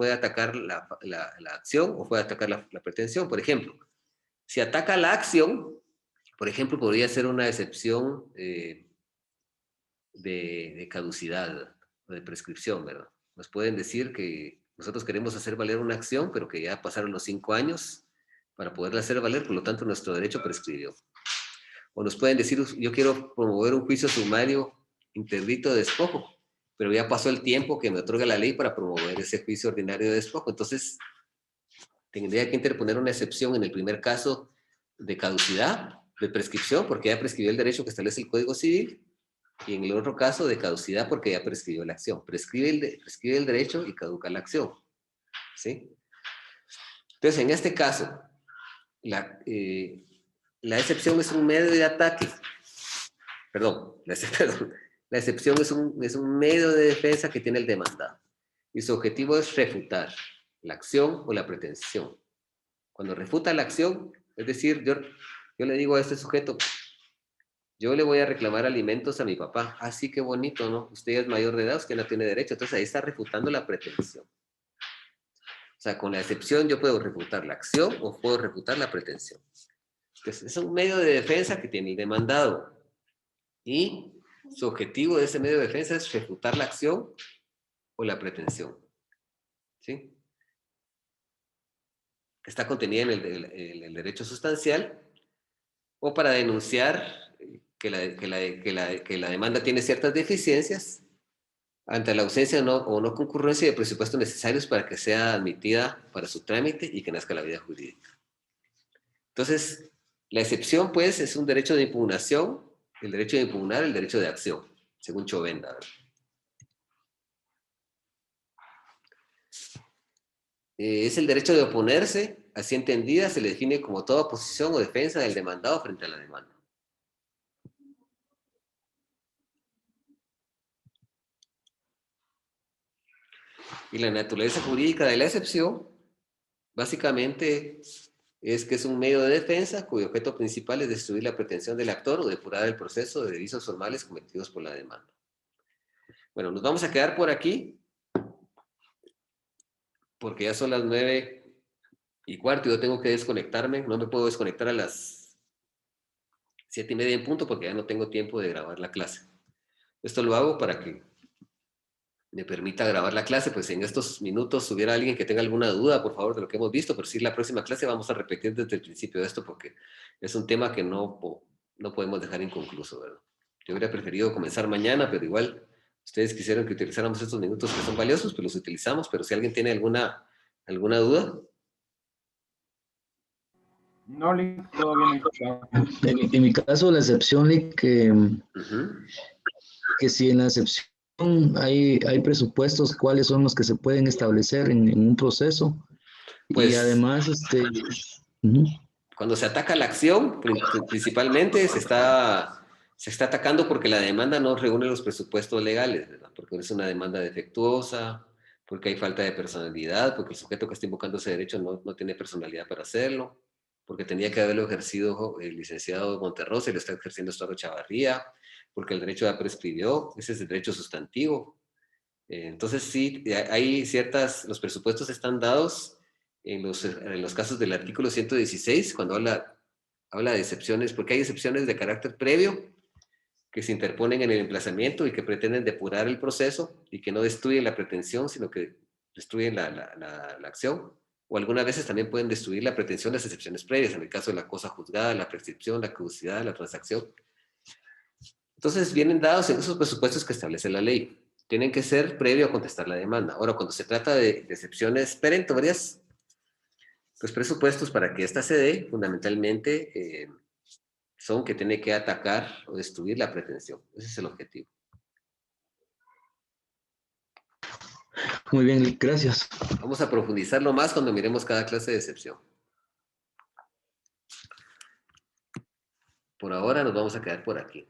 [SPEAKER 2] acción o puede atacar la pretensión. Por ejemplo, si ataca la acción, por ejemplo, podría ser una excepción de caducidad o de prescripción, ¿verdad? Nos pueden decir que nosotros queremos hacer valer una acción, pero que ya pasaron los 5 años para poderla hacer valer, por lo tanto nuestro derecho prescribió. O nos pueden decir, yo quiero promover un juicio sumario interdicto de despojo, pero ya pasó el tiempo que me otorga la ley para promover ese juicio ordinario de despojo. Entonces, tendría que interponer una excepción en el primer caso de caducidad, de prescripción, porque ya prescribió el derecho que establece el Código Civil, y en el otro caso de caducidad, porque ya prescribió la acción. Prescribe el derecho y caduca la acción. ¿Sí? Entonces, en este caso, la excepción es un medio de ataque. Perdón, la excepción es un medio de defensa que tiene el demandado. Y su objetivo es refutar la acción o la pretensión. Cuando refuta la acción, es decir, yo le digo a este sujeto, yo le voy a reclamar alimentos a mi papá. Ah, sí, qué bonito, ¿no? Usted ya es mayor de edad, usted no tiene derecho. Entonces ahí está refutando la pretensión. O sea, con la excepción yo puedo refutar la acción o puedo refutar la pretensión. Entonces, es un medio de defensa que tiene el demandado. Y su objetivo de ese medio de defensa es refutar la acción o la pretensión. ¿Sí? Está contenida en el derecho sustancial, o para denunciar que la demanda tiene ciertas deficiencias ante la ausencia o no concurrencia de presupuestos necesarios para que sea admitida para su trámite y que nazca la vida jurídica. Entonces, la excepción, pues, es un derecho de impugnación, el derecho de impugnar, el derecho de acción, según Chovenda, ¿verdad? Es el derecho de oponerse, así entendida, se le define como toda oposición o defensa del demandado frente a la demanda. Y la naturaleza jurídica de la excepción, básicamente, es que es un medio de defensa cuyo objeto principal es destruir la pretensión del actor o depurar el proceso de delitos formales cometidos por la demanda. Bueno, nos vamos a quedar por aquí, porque ya son las 9:15 y yo tengo que desconectarme. No me puedo desconectar a las 7:30 en punto porque ya no tengo tiempo de grabar la clase. Esto lo hago para que me permita grabar la clase, pues en estos minutos hubiera alguien que tenga alguna duda, por favor, de lo que hemos visto, pero sí, la próxima clase vamos a repetir desde el principio de esto porque es un tema que no podemos dejar inconcluso, ¿verdad? Yo hubiera preferido comenzar mañana, pero igual ustedes quisieron que utilizáramos estos minutos que son valiosos, pues los utilizamos, pero si alguien tiene alguna duda.
[SPEAKER 3] No, Lick, todo bien.
[SPEAKER 4] En mi caso, la excepción, Lick, que si en la excepción hay presupuestos, ¿cuáles son los que se pueden establecer en un proceso?
[SPEAKER 2] Pues,
[SPEAKER 4] y además,
[SPEAKER 2] cuando se ataca la acción, principalmente se está atacando porque la demanda no reúne los presupuestos legales, ¿verdad? Porque es una demanda defectuosa, porque hay falta de personalidad, porque el sujeto que está invocando ese derecho no tiene personalidad para hacerlo, porque tenía que haberlo ejercido el licenciado Monterrosa y lo está ejerciendo Estuardo Chavarría, porque el derecho ya prescribió, ese es el derecho sustantivo. Entonces sí, los presupuestos están dados en los casos del artículo 116, cuando habla de excepciones, porque hay excepciones de carácter previo que se interponen en el emplazamiento y que pretenden depurar el proceso y que no destruyen la pretensión, sino que destruyen la acción. O algunas veces también pueden destruir la pretensión de las excepciones previas, en el caso de la cosa juzgada, la prescripción, la caducidad, la transacción. Entonces vienen dados en esos presupuestos que establece la ley. Tienen que ser previo a contestar la demanda. Ahora, cuando se trata de excepciones perentorias, los presupuestos para que ésta se dé, fundamentalmente, son que tiene que atacar o destruir la pretensión. Ese es el objetivo.
[SPEAKER 4] Muy bien, gracias.
[SPEAKER 2] Vamos a profundizarlo más cuando miremos cada clase de excepción. Por ahora nos vamos a quedar por aquí.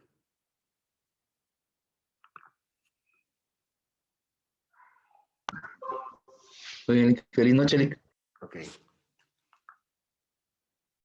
[SPEAKER 4] Muy bien, feliz noche, Lick.
[SPEAKER 2] Ok.